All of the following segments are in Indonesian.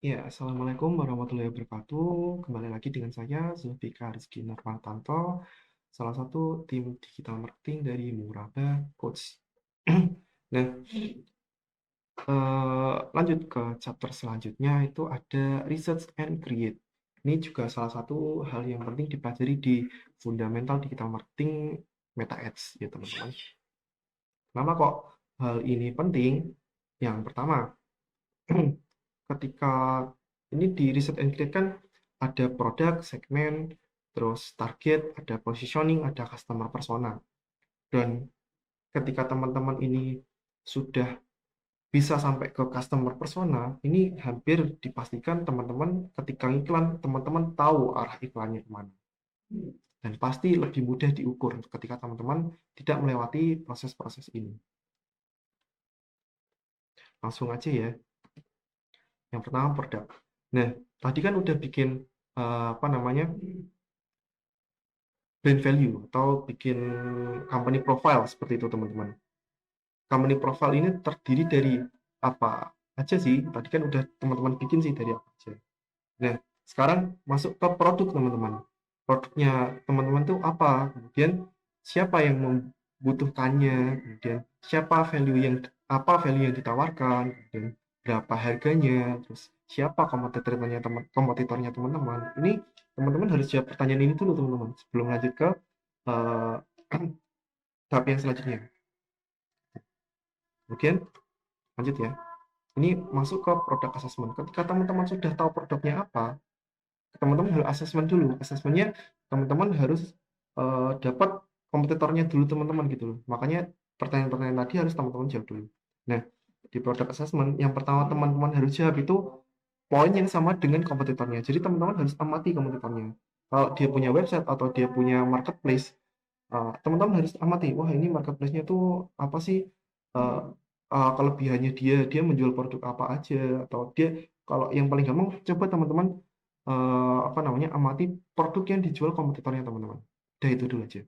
Ya, Assalamualaikum warahmatullahi wabarakatuh. Kembali lagi dengan saya, Zulfikar Rizky Nurmantanto, salah satu tim digital marketing dari Muraba Coach. Nah, lanjut ke chapter selanjutnya, itu ada Research and Create. Ini juga salah satu hal yang penting dipelajari di fundamental digital marketing Meta Ads, ya teman-teman. Kenapa kok hal ini penting? Yang pertama, ketika ini di Research and Create kan ada produk, segmen, terus target, ada positioning, ada customer persona. Dan ketika teman-teman ini sudah bisa sampai ke customer persona, ini hampir dipastikan teman-teman ketika iklan, teman-teman tahu arah iklannya kemana. Dan pasti lebih mudah diukur ketika teman-teman tidak melewati proses-proses ini. Langsung aja ya. Yang pertama produk. Nah, tadi kan udah bikin apa namanya, brand value atau bikin company profile seperti itu teman-teman. Company profile ini terdiri dari apa aja sih? Tadi kan udah teman-teman bikin sih dari apa aja. Nah, sekarang masuk ke produk teman-teman. Produknya teman-teman tuh apa? Kemudian siapa yang membutuhkannya? Kemudian siapa value yang apa value yang ditawarkan? Kemudian berapa harganya? Terus siapa kompetitornya teman-teman? Ini teman-teman harus jawab pertanyaan ini dulu teman-teman sebelum lanjut ke uh, tahap yang selanjutnya. Kemudian lanjut ya. Ini masuk ke produk assessment. Ketika teman-teman sudah tahu produknya apa, teman-teman harus assessment dulu. Assessmentnya teman-teman harus dapat kompetitornya dulu teman-teman gitu loh. Makanya pertanyaan-pertanyaan tadi harus teman-teman jawab dulu. Nah, di product assessment yang pertama teman-teman harus jawab itu poin yang sama dengan kompetitornya. Jadi teman-teman harus amati kompetitornya. Kalau dia punya website atau dia punya marketplace, teman-teman harus amati, wah ini marketplace-nya tuh apa sih, uh, kelebihannya dia menjual produk apa aja, atau dia kalau yang paling gampang coba teman-teman apa namanya amati produk yang dijual kompetitornya teman-teman. Udah itu dulu aja.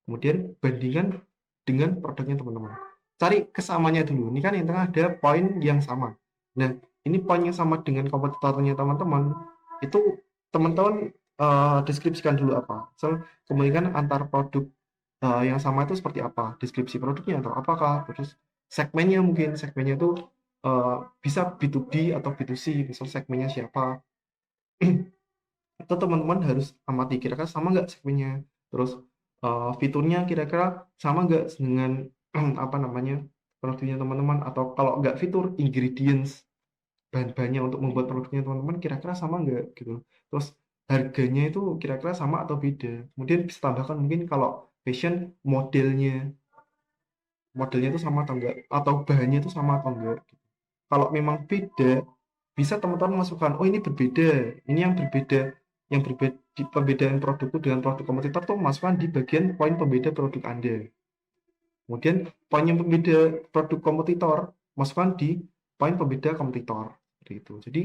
Kemudian bandingkan dengan produknya teman-teman. Cari kesamanya dulu. Ini kan yang tengah ada poin yang sama. Nah, ini poin yang sama dengan kompetitornya teman-teman. Itu teman-teman deskripsikan dulu apa. So, kemungkinan antar produk yang sama itu seperti apa. Deskripsi produknya atau apakah. Terus segmennya mungkin. Segmennya itu bisa B2B atau B2C. Misal segmennya siapa. Itu teman-teman harus amati kira-kira sama nggak segmennya, terus fiturnya kira-kira sama nggak dengan apa namanya produknya teman-teman, atau kalau nggak fitur, ingredients, bahan-bahannya untuk membuat produknya teman-teman kira-kira sama nggak gitu. Terus harganya itu kira-kira sama atau beda. Kemudian bisa tambahkan mungkin kalau fashion, modelnya itu sama atau enggak, atau bahannya itu sama atau enggak. Kalau memang beda, bisa teman-teman masukkan, oh ini berbeda, ini yang berbeda di pembedaan produkku dengan produk kompetitor tuh masukkan di bagian poin pembeda produk Anda. Kemudian poin yang pembeda produk kompetitor masukkan di poin pembeda kompetitor. Seperti itu. Jadi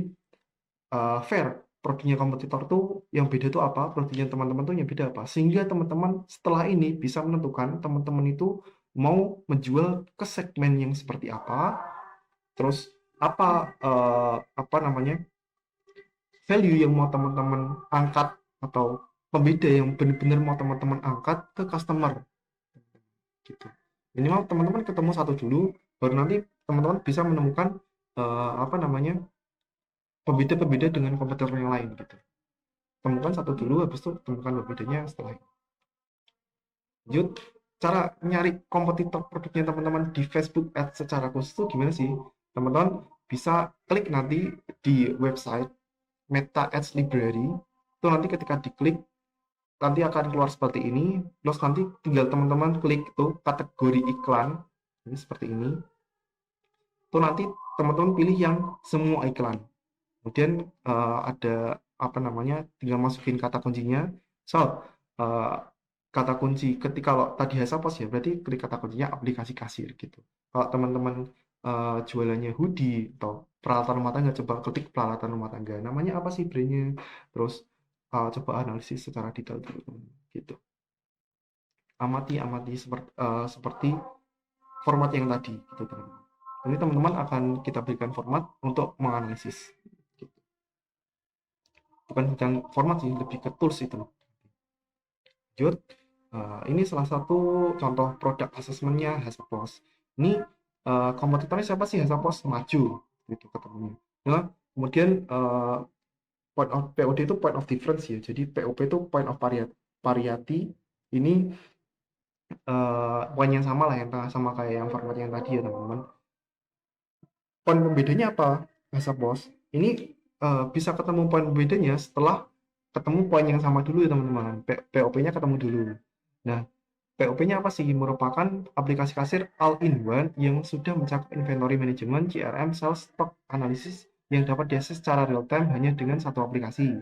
fair, produknya kompetitor tuh yang beda tuh apa, produknya teman-teman tuh yang beda apa, sehingga teman-teman setelah ini bisa menentukan teman-teman itu mau menjual ke segmen yang seperti apa, terus apa namanya value yang mau teman-teman angkat, atau pembeda yang benar-benar mau teman-teman angkat ke customer gitu. Minimal teman-teman ketemu satu dulu, baru nanti teman-teman bisa menemukan apa namanya pembeda-pembeda dengan kompetitor yang lain gitu. Temukan satu dulu, habis itu temukan pembedanya setelah itu. Lanjut, cara nyari kompetitor produknya teman-teman di Facebook Ads secara khusus itu gimana sih? Teman-teman bisa klik nanti di website Meta Ads Library. Itu nanti ketika diklik nanti akan keluar seperti ini. Terus nanti tinggal teman-teman klik itu kategori iklan. Ini seperti ini. Itu nanti teman-teman pilih yang semua iklan. Kemudian ada apa namanya, tinggal masukin kata kuncinya. So, uh, kata kunci ketika kalau tadi Hasapos ya, berarti klik kata kuncinya aplikasi kasir gitu. Kalau teman-teman jualannya hoodie atau peralatan rumah tangga, coba ketik peralatan rumah tangga. Namanya apa sih brandnya? Terus coba analisis secara detail dulu gitu. Amati seperti format yang tadi gitu teman-teman. Ini teman-teman akan kita berikan format untuk menganalisis. Bukan format sih, lebih ke tools itu. Lanjut, ini salah satu contoh produk assessment-nya Hasapos. Ini kompetitornya siapa sih Hasapos? Maju, gitu ketemunya. Nah, kemudian point of POD itu point of difference ya. Jadi POP itu point of variety. Ini poin yang sama lah, yang sama kayak yang format yang tadi ya teman-teman. Poin pembedanya apa? Hasapos. Ini bisa ketemu poin pembedanya setelah ketemu poin yang sama dulu ya teman-teman. POP-nya ketemu dulu. Nah, POP-nya apa sih? Merupakan aplikasi kasir all-in-one yang sudah mencakup inventory management, CRM, sales, stock analysis yang dapat diakses secara real time hanya dengan satu aplikasi.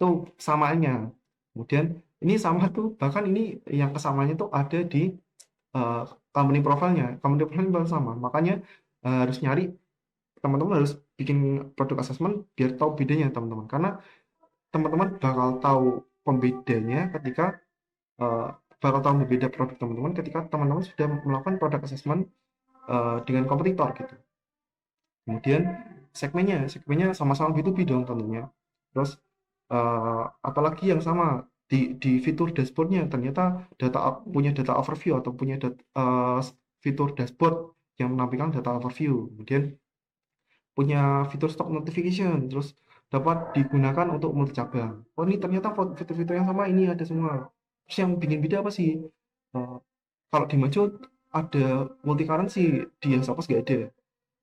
Itu samaannya. Kemudian ini sama tuh, bahkan ini yang kesamanya tuh ada di company profile-nya. Company profile sama. Makanya harus nyari, teman-teman harus bikin produk assessment biar tahu bedanya teman-teman. Karena teman-teman bakal tahu pembedanya ketika bakal tahu berbeda produk teman-teman ketika teman-teman sudah melakukan produk assessment dengan kompetitor gitu. Kemudian segmennya sama-sama B2B dong tentunya. Terus apalagi yang sama di fitur dashboardnya ternyata punya data overview atau punya fitur dashboard yang menampilkan data overview. Kemudian punya fitur stock notification, terus dapat digunakan untuk multi cabang. Oh ini ternyata fitur-fitur yang sama ini ada semua. Terus yang bikin beda apa sih? Eh, Kalau di Majo ada multi currency, di Hasapos nggak ada.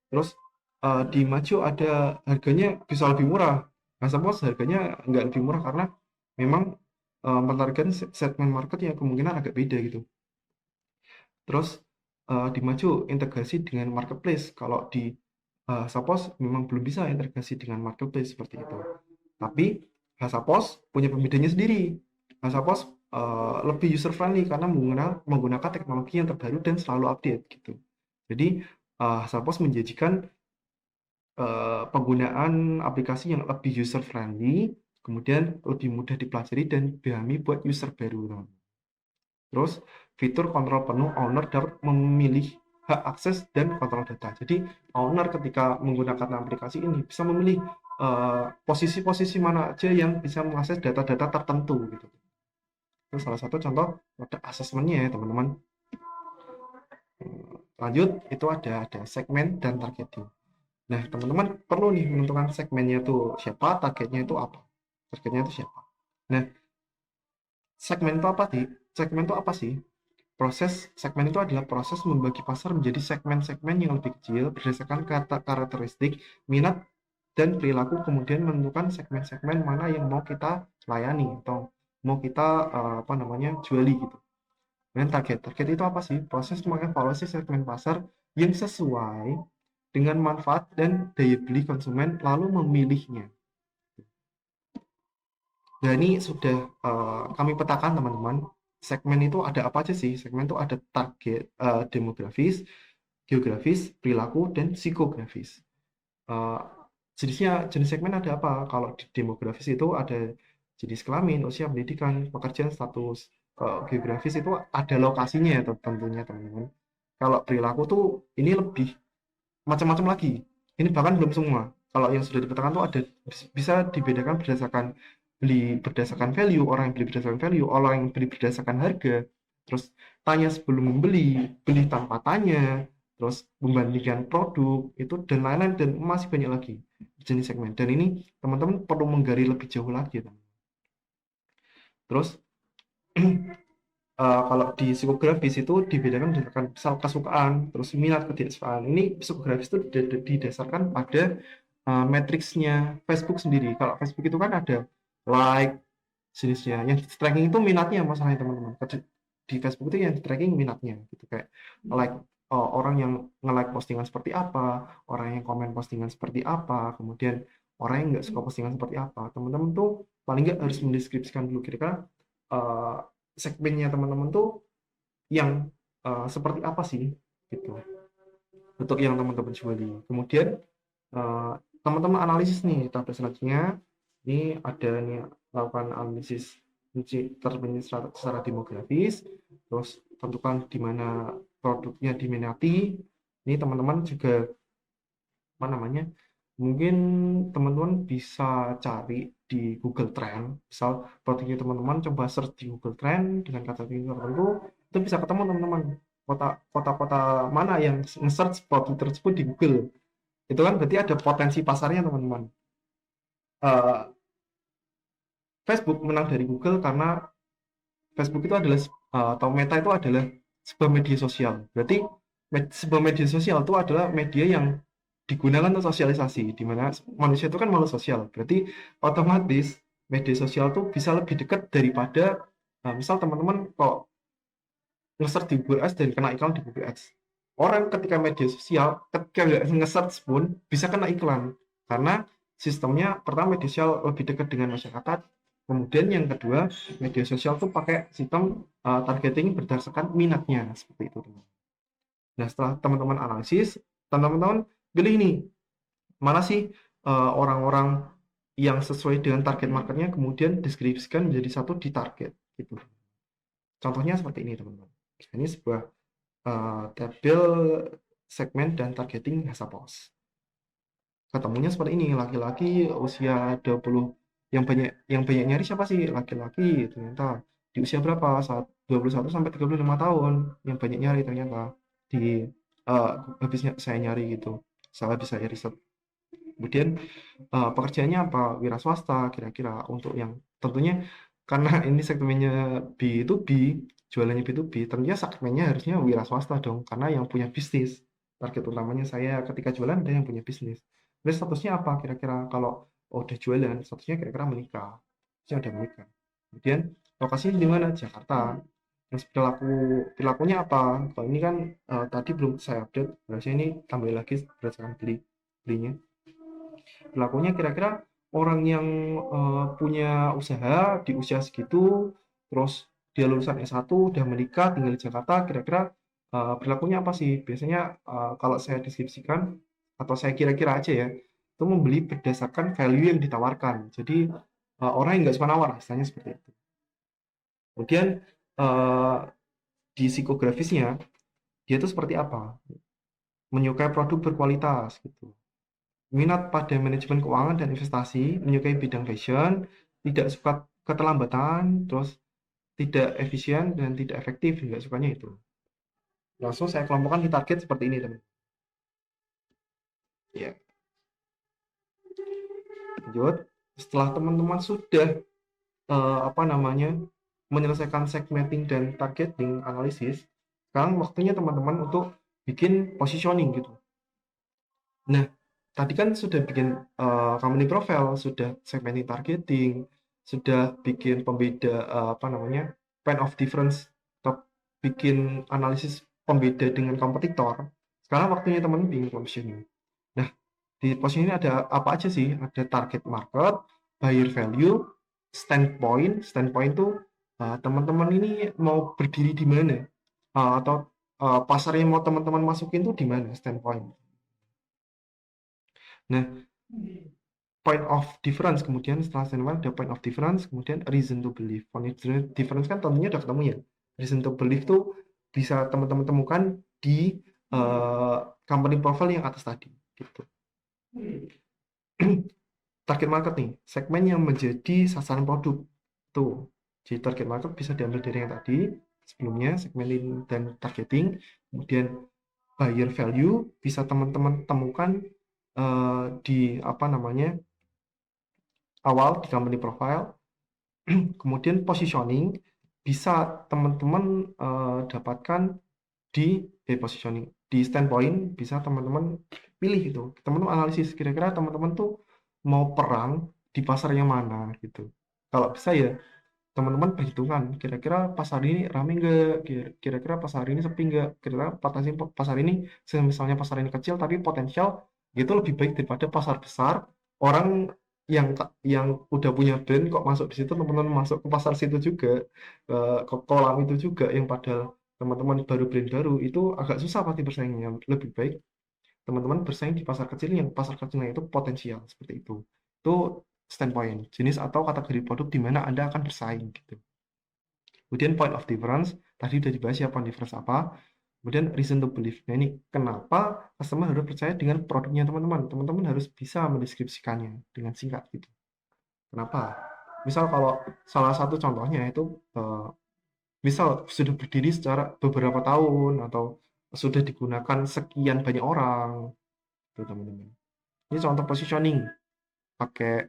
Terus di Majo ada harganya bisa lebih murah. Hasapos harganya nggak lebih murah karena memang menargetkan segmen market yang kemungkinan agak beda gitu. Terus di Maju integrasi dengan marketplace. Kalau di Hasapos memang belum bisa integrasi dengan marketplace seperti itu. Tapi Hasapos punya pembedanya sendiri. Hasapos lebih user friendly karena menggunakan teknologi yang terbaru dan selalu update gitu. Jadi Hasapos menjanjikan penggunaan aplikasi yang lebih user friendly, kemudian lebih mudah dipelajari dan dipahami buat user baru. Terus fitur kontrol penuh, owner dapat memilih hak akses dan kontrol data. Jadi owner ketika menggunakan aplikasi ini bisa memilih posisi-posisi mana aja yang bisa mengakses data-data tertentu gitu. Itu salah satu contoh produk assessment-nya ya teman-teman. Lanjut, itu ada segmen dan targeting. Nah teman-teman perlu nih menentukan segmennya itu siapa, targetnya itu apa. Targetnya itu siapa. Nah segmen itu apa sih? Segmen itu apa sih? Segmen itu adalah proses membagi pasar menjadi segmen-segmen yang lebih kecil berdasarkan karakteristik, minat, dan perilaku, kemudian menentukan segmen-segmen mana yang mau kita layani atau mau kita apa namanya juali gitu. Dan target itu apa sih? Proses mengevaluasi segmen pasar yang sesuai dengan manfaat dan daya beli konsumen lalu memilihnya. Dan ini sudah kami petakan teman-teman. Segmen itu ada apa aja sih? Segmen itu ada target demografis, geografis, perilaku, dan psikografis. Uh, jenis segmen ada apa? Kalau di demografis itu ada jenis kelamin, usia, pendidikan, pekerjaan, status. Geografis itu ada lokasinya ya tentunya teman-teman. Kalau perilaku tuh ini lebih macam-macam lagi. Ini bahkan belum semua. Kalau yang sudah dipetakan tuh ada bisa dibedakan berdasarkan value, orang yang beli berdasarkan value, orang yang beli berdasarkan harga, terus tanya sebelum membeli, beli tanpa tanya, terus membandingkan produk itu dan lain-lain dan masih banyak lagi jenis segmen. Dan ini teman-teman perlu menggali lebih jauh lagi, teman. Terus kalau di psikografis itu dibedakan berdasarkan misal kesukaan, terus minat ketidaksukaan. Ini psikografis itu didasarkan pada matriksnya Facebook sendiri. Kalau Facebook itu kan ada like jenisnya. Yang di tracking itu minatnya masalahnya teman-teman. Di Facebook itu yang di tracking minatnya gitu kayak like orang yang nge-like postingan seperti apa, orang yang komen postingan seperti apa, kemudian orang yang nggak suka postingan seperti apa. Teman-teman tuh paling nggak harus mendeskripsikan dulu kira-kira uh, segmennya teman-teman tuh yang seperti apa sih gitu untuk yang teman-teman juali. Kemudian uh, teman-teman analisis nih tahap selanjutnya. Ini ada nih lakukan analisis terpenuhi secara demografis, terus tentukan di mana produknya diminati, Ini teman-teman juga apa namanya? Mungkin teman-teman bisa cari di Google Trend. Misal produknya teman-teman coba search di Google Trend dengan kata tertentu, itu bisa ketemu teman-teman kota-kota mana yang nge-search produk tersebut di Google. Itu kan berarti ada potensi pasarnya teman-teman. Eh, Facebook menang dari Google karena Facebook itu adalah atau Meta itu adalah sebuah media sosial. Berarti sebuah media sosial itu adalah media yang digunakan untuk sosialisasi, di mana manusia itu kan makhluk sosial. Berarti otomatis media sosial itu bisa lebih dekat daripada misal teman-teman kok nge-search di Google Ads dan kena iklan di Google Ads. Orang ketika media sosial, ketika nge-search pun bisa kena iklan. Karena sistemnya pertama media sosial lebih dekat dengan masyarakat. Kemudian yang kedua, media sosial tuh pakai sistem targeting berdasarkan minatnya. Seperti itu. Nah, setelah teman-teman analisis, teman-teman pilih nih, mana sih orang-orang yang sesuai dengan target marketnya, kemudian deskripsikan menjadi satu di target. Gitu. Contohnya seperti ini, teman-teman. Ini sebuah tabel segmen dan targeting Hasapos. Ketemunya seperti ini, laki-laki usia 20, yang banyak nyari siapa sih? Laki-laki ternyata di usia berapa? Saat 21 sampai 35 tahun yang banyak nyari ternyata di uh, habisnya saya nyari gitu. Habis saya riset. Kemudian pekerjaannya apa? Wira swasta kira-kira untuk yang tentunya karena ini segmennya B2B, jualannya B2B, tentunya segmennya harusnya wira swasta dong, karena yang punya bisnis. Target utamanya saya ketika jualan ada yang punya bisnis. Terus statusnya apa kira-kira kalau udah jualan, statusnya kira-kira menikah. Statusnya udah menikah. Kemudian lokasinya di mana? Jakarta. Terus perilakunya apa? Kalau ini kan tadi belum saya update, harusnya ini tambah lagi berdasarkan belinya. Pelakunya kira-kira orang yang punya usaha di usia segitu, terus dia lulusan S1, udah menikah, tinggal di Jakarta, kira-kira perilakunya apa sih? Biasanya kalau saya deskripsikan, atau saya kira-kira aja ya, itu membeli berdasarkan value yang ditawarkan. Jadi orang yang nggak suka nawar, istilahnya seperti itu. Kemudian uh, di psikografisnya, dia itu seperti apa? Menyukai produk berkualitas, gitu. Minat pada manajemen keuangan dan investasi, menyukai bidang fashion, tidak suka keterlambatan, terus tidak efisien dan tidak efektif, nggak sukanya itu. Langsung saya kelompokkan di target seperti ini, teman. Ya, lanjut. Setelah teman-teman sudah apa namanya menyelesaikan segmenting dan targeting analisis, sekarang waktunya teman-teman untuk bikin positioning gitu. Nah, tadi kan sudah bikin company profile, sudah segmenting targeting, sudah bikin pembeda apa namanya point of difference, atau bikin analisis pembeda dengan kompetitor. Sekarang waktunya teman-teman bikin positioning. Nah, di positioning ini ada apa aja sih? Ada target market, buyer value, standpoint. Standpoint itu teman-teman ini mau berdiri di mana? Atau pasar yang mau teman-teman masukin tuh di mana standpoint. Nah, point of difference, kemudian setelah standpoint ada point of difference, kemudian reason to believe. Point of difference kan tentunya udah ketemu ya. Reason to believe tuh bisa teman-teman temukan di company profile yang atas tadi gitu. Target market nih, segmen yang menjadi sasaran produk tuh. Jadi target market bisa diambil dari yang tadi sebelumnya, segmenting dan targeting. Kemudian buyer value bisa teman-teman temukan di apa namanya awal di company profile. Kemudian positioning bisa teman-teman dapatkan di positioning di standpoint, bisa teman-teman pilih itu, teman-teman analisis kira-kira teman-teman tuh mau perang di pasar yang mana gitu. Kalau bisa ya teman-teman perhitungan kira-kira pasar ini rame nggak, kira-kira pasar ini sepi nggak, kira-kira pasar ini misalnya pasar ini kecil tapi potensial gitu lebih baik daripada pasar besar, orang yang yang udah punya brand kok masuk di situ, teman-teman masuk ke pasar situ juga, ke kolam itu juga yang padahal teman-teman baru brand baru, itu agak susah pasti bersaingnya. Lebih baik teman-teman bersaing di pasar kecil yang pasar kecilnya itu potensial seperti itu. Itu standpoint, jenis atau kategori produk di mana Anda akan bersaing gitu. Kemudian point of difference, tadi udah dibahas ya point difference apa. Kemudian reason to believe. Nah, ini kenapa customer harus percaya dengan produknya teman-teman. Teman-teman harus bisa mendeskripsikannya dengan singkat gitu. Kenapa? Misal kalau salah satu contohnya itu misal sudah berdiri secara beberapa tahun atau sudah digunakan sekian banyak orang, gitu teman-teman. Ini contoh positioning, pakai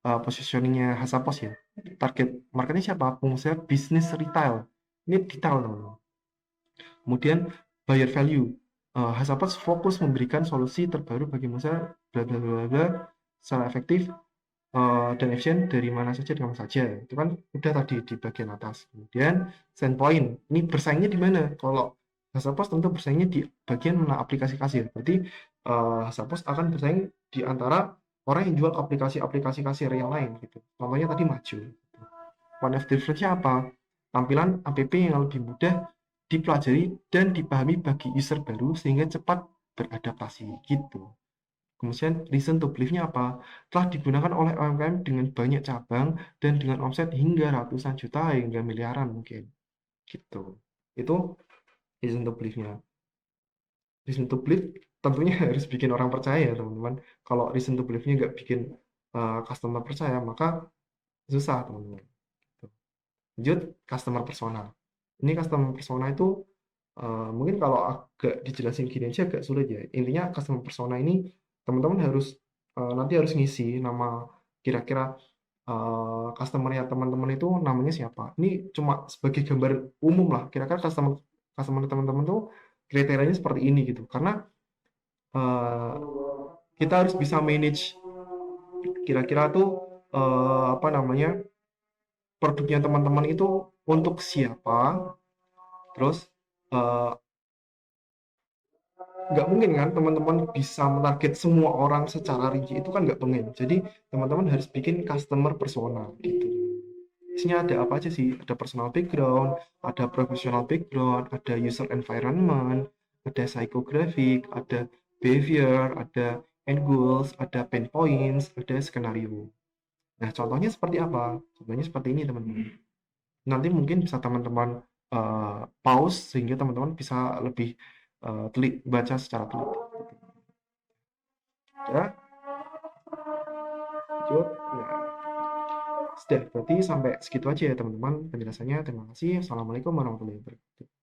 positioningnya Hasapos ya. Target marketnya siapa? Pengusaha bisnis retail. Ini detail teman-teman. Kemudian buyer value. Hasapos fokus memberikan solusi terbaru bagi pengusaha bla bla bla bla secara efektif dan efisien dari mana saja dengan saja. Itu kan udah tadi di bagian atas. Kemudian standpoint, ini bersaingnya di mana? Kalau Hasapos tentu bersaingnya di bagian mana aplikasi kasir. Berarti Hasapos akan bersaing di antara orang yang jual aplikasi-aplikasi kasir yang lain gitu. Contohnya tadi maju. One of difference-nya apa? Tampilan app yang lebih mudah dipelajari dan dipahami bagi user baru sehingga cepat beradaptasi gitu. Kemudian reason to believe-nya apa? Telah digunakan oleh UMKM dengan banyak cabang dan dengan omset hingga ratusan juta hingga miliaran mungkin. Gitu. Itu reason to believe-nya. Reason to believe tentunya harus bikin orang percaya, teman-teman. Kalau reason to believe-nya nggak bikin customer percaya, maka susah, teman-teman. Lanjut, customer persona. Ini customer persona itu mungkin kalau agak dijelasin gini aja agak sulit ya. Intinya customer persona ini teman-teman harus nanti harus ngisi nama kira-kira customer-nya teman-teman itu namanya siapa. Ini cuma sebagai gambar umum lah. Kira-kira customer customer teman-teman tuh kriterianya seperti ini gitu. Karena eh, kita harus bisa manage kira-kira tuh apa namanya produknya teman-teman itu untuk siapa. Terus eh, nggak mungkin kan teman-teman bisa menarget semua orang secara rinci, itu kan nggak mungkin. Jadi teman-teman harus bikin customer persona gitu. Isinya ada apa aja sih? Ada personal background, ada professional background, ada user environment, ada psychographic, ada behavior, ada end goals, ada pain points, ada skenario. Nah, contohnya seperti apa? Contohnya seperti ini, teman-teman. Nanti mungkin bisa teman-teman pause sehingga teman-teman bisa lebih baca secara teliti. Ya, lanjut. Nah, sudah, berarti sampai segitu aja ya teman-teman penjelasannya. Terima kasih. Assalamualaikum warahmatullahi wabarakatuh.